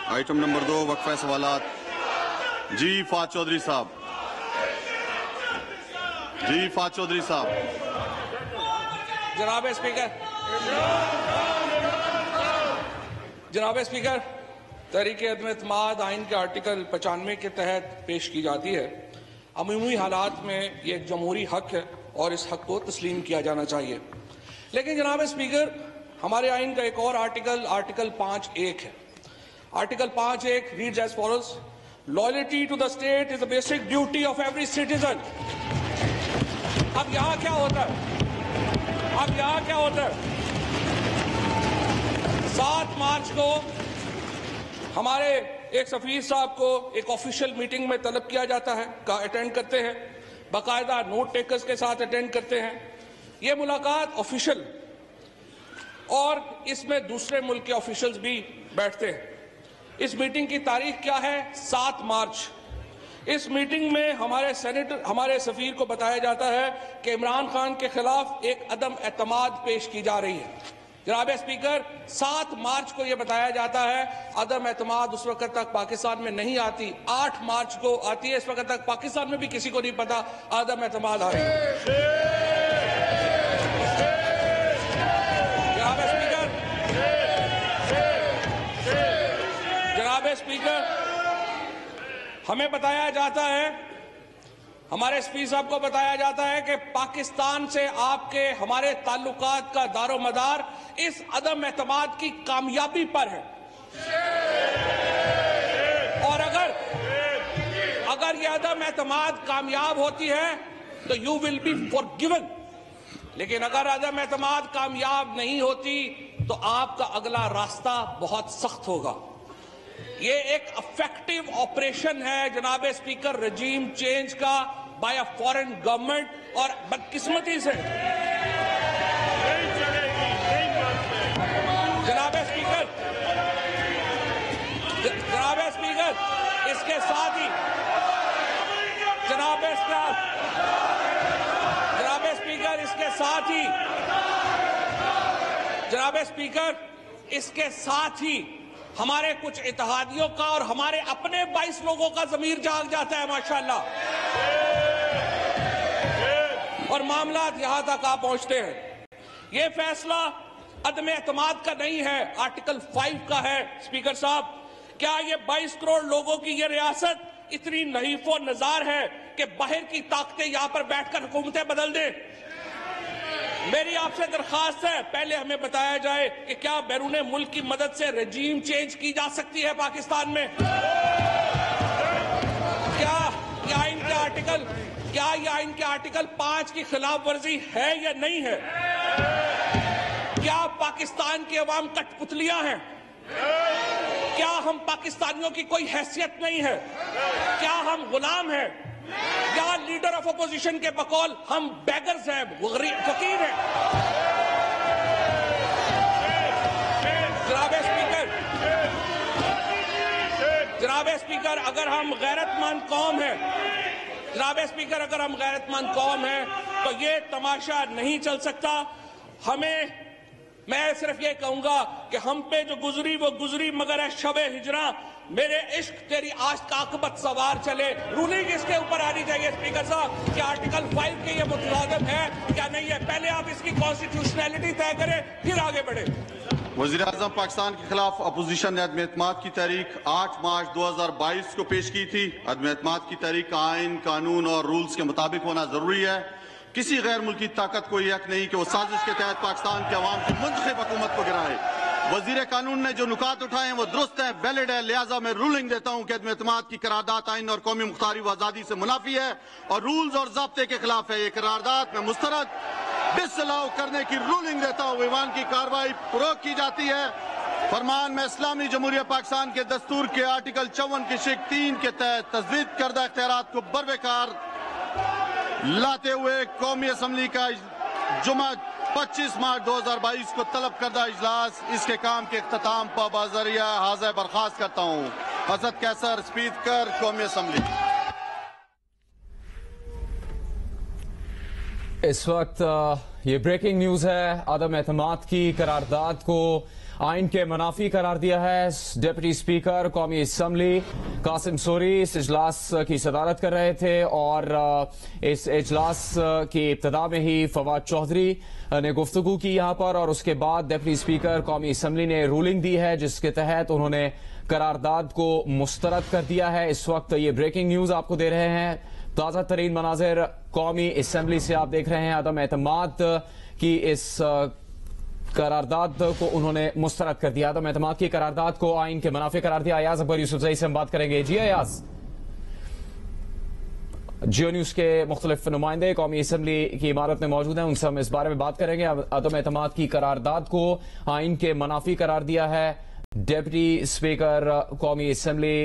Item number 2 वक्फा सवालात। जी फाज चौधरी साहब। जी फाज चौधरी साहब। जनाब स्पीकर, तहरीक अदम एतमाद आइन के आर्टिकल 95 के तहत पेश की जाती है। अमूमी हालात में ये एक जमहूरी हक है और इस हक को तस्लीम किया जाना चाहिए। लेकिन जनाब स्पीकर, हमारे आइन का एक और आर्टिकल 5(1) है। Article 5(1) reads as follows: loyalty to the state is the basic duty of every citizen. अब यहाँ क्या होता है? 7 मार्च को हमारे एक सफीर साहब को एक ऑफिशियल मीटिंग में तलब किया जाता है, अटेंड करते हैं, बाकायदा नोट टेकर्स के साथ अटेंड करते हैं। ये मुलाकात ऑफिशियल, और इसमें दूसरे मुल्क के ऑफिशियल्स भी बैठते हैं। इस मीटिंग की तारीख क्या है? 7 मार्च। इस मीटिंग में हमारे सफीर को बताया जाता है कि इमरान खान के खिलाफ एक अदम एतमाद पेश की जा रही है। जनाब स्पीकर, 7 मार्च को यह बताया जाता है अदम एतमाद उस वक्त तक पाकिस्तान में नहीं आती, 8 मार्च को आती है। इस वक्त तक पाकिस्तान में भी किसी को नहीं पता अदम एतमाद आ रही है। जनाब स्पीकर, हमें बताया जाता है, हमारे स्पीकर साहब को बताया जाता है कि पाकिस्तान से हमारे ताल्लुकात का दारो मदार इस अदम एतमाद की कामयाबी पर है। और अगर यह अदम एतमाद कामयाब होती है तो यू विल बी फॉरगिवन। लेकिन अगर अदम एतमाद कामयाब नहीं होती तो आपका अगला रास्ता बहुत सख्त होगा। ये एक इफेक्टिव ऑपरेशन है जनाब स्पीकर, रजीम चेंज का बाय अ फॉरेन गवर्नमेंट, और बदकिस्मती से जनाब स्पीकर इसके साथ ही इसके साथ ही हमारे कुछ इत्तेहादियों का और हमारे अपने 22 लोगों का ज़मीर जाग जाता है माशाअल्लाह, और मामला यहां तक आ पहुंचते हैं। यह फैसला अदम एतमाद का नहीं है, आर्टिकल 5 का है। स्पीकर साहब, क्या ये 22 करोड़ लोगों की ये रियासत इतनी नहीफो नजार है कि बाहर की ताकतें यहां पर बैठकर हुकूमतें बदल दें? मेरी आपसे दरखास्त है, पहले हमें बताया जाए कि क्या बैरून मुल्क की मदद से रजीम चेंज की जा सकती है पाकिस्तान में? क्या यह आइन के आर्टिकल 5 की खिलाफ वर्जी है या नहीं है? क्या पाकिस्तान की अवाम कठपुतलियां हैं? क्या हम पाकिस्तानियों की कोई हैसियत नहीं है? क्या हम गुलाम हैं? या लीडर ऑफ अपोजिशन के बकौल हम बेगर्स हैं, फकीर हैं? जनाब स्पीकर, अगर हम गैरतमंद कौम हैं तो ये तमाशा नहीं चल सकता। मैं सिर्फ ये कहूंगा कि हम पे जो गुजरी वो गुजरी, मगर है शब हिजरा मेरे इश्क तेरी आश्क आकबत सवार चले। रूलिंग इसके ऊपर आनी चाहिए स्पीकर साहब कि आर्टिकल 5 के ये मुतलाज़िम है क्या नहीं है। पहले आप इसकी कॉन्स्टिट्यूशनैलिटी तय करें, फिर आगे बढ़े। वज़ीर आज़म पाकिस्तान के खिलाफ अपोजिशन ने अदम एतमाद की तारीख 8 मार्च 2022 को पेश की थी। अदम एतमाद की तारीख आइन, कानून और रूल्स के मुताबिक होना जरूरी है। किसी गैर मुल्की ताकत को यह हक नहीं कि वो साजिश के तहत पाकिस्तान के अवाम की मुंतखब हुकूमत को गिराए। वजीर कानून ने जो नुकात उठाए हैं वो दुरुस्त है, वैलिड है। लिहाजा मैं रूलिंग देता हूं कि अदम एतमाद की करारदाद आइन और कौमी मुख्तारी व आज़ादी से मुनाफी है और रूल्स और ज़ाब्ते के खिलाफ है। ये करारदाद में मुस्तरद डिसअलाउ करने की रूलिंग देता हूं। ईवान की कार्रवाई रोक की जाती है। फरमान में इस्लामी जमहूरिया पाकिस्तान के दस्तूर के आर्टिकल 54 की शिक 3 के तहत तजवीज़ करदा इख्तियारात को बरबेकार लाते हुए कौमी असम्बली का जुमा 25 मार्च 2022 को तलब करदा इजलास इसके काम के इख्तिताम पर बाज़रिया हाज़िर बर्खास्त करता हूँ। हज़रत कैसर, स्पीकर कौमी असम्बली। इस वक्त ये ब्रेकिंग न्यूज है। अदम एतमाद की करारदाद को आइन के मुनाफी करार दिया है। डिप्टी स्पीकर कौमी असम्बली कासिम सूरी इस इजलास की सदारत कर रहे थे और इस इजलास की इब्तिदा में ही फवाद चौधरी ने गुफ्तगू की यहां पर और उसके बाद डिप्टी स्पीकर कौमी असम्बली ने रूलिंग दी है जिसके तहत उन्होंने करारदाद को मुस्तरद कर दिया है। इस वक्त ये ब्रेकिंग न्यूज आपको दे रहे हैं। ताजा तरीन मनाजिर कौमी असम्बली से आप देख रहे हैं। अदम एतमाद की इस करारदाद को उन्होंने मुस्तरद कर दिया। अदम एतमाद की करारदाद को आइन के मुनाफे करार दिया। अयाज अकबर यूसुफजई से हम बात करेंगे। जी अयाज, जियो न्यूज के मुख्तलिफ नुमाइंदे कौमी असम्बली की इमारत में मौजूद हैं, उनसे हम इस बारे में बात करेंगे। अदम एतमाद की करारदाद को आइन के मुनाफी करार दिया है डिप्टी स्पीकर कौमी असम्बली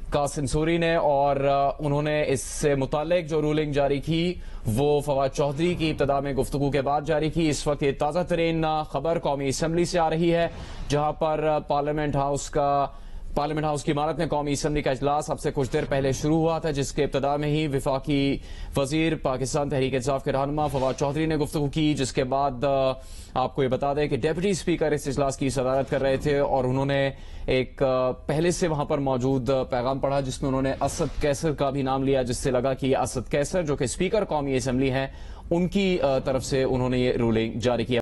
कासिम सूरी ने और उन्होंने इससे मुतालिक जो रूलिंग जारी की वो फवाद चौधरी की इब्तिदा में गुफ्तगू के बाद जारी की। इस वक्त ये ताज़ा तरीन खबर कौमी असम्बली से आ रही है जहां पर पार्लियामेंट हाउस की इमारत में कौमी असम्बली का इजलास अब से कुछ देर पहले शुरू हुआ था जिसके इब्तिदा में ही वफाकी वजीर पाकिस्तान तहरीक इंसाफ के रहनुमा फवाद चौधरी ने गुफ्तगू की, जिसके बाद आपको ये बता दें कि डिप्टी स्पीकर इस इजलास की सदारत कर रहे थे और उन्होंने एक पहले से वहां पर मौजूद पैगाम पढ़ा जिसमें उन्होंने असद कैसर का भी नाम लिया, जिससे लगा कि असद कैसर जो कि स्पीकर कौमी असम्बली हैं उनकी तरफ से उन्होंने ये रूलिंग जारी किया।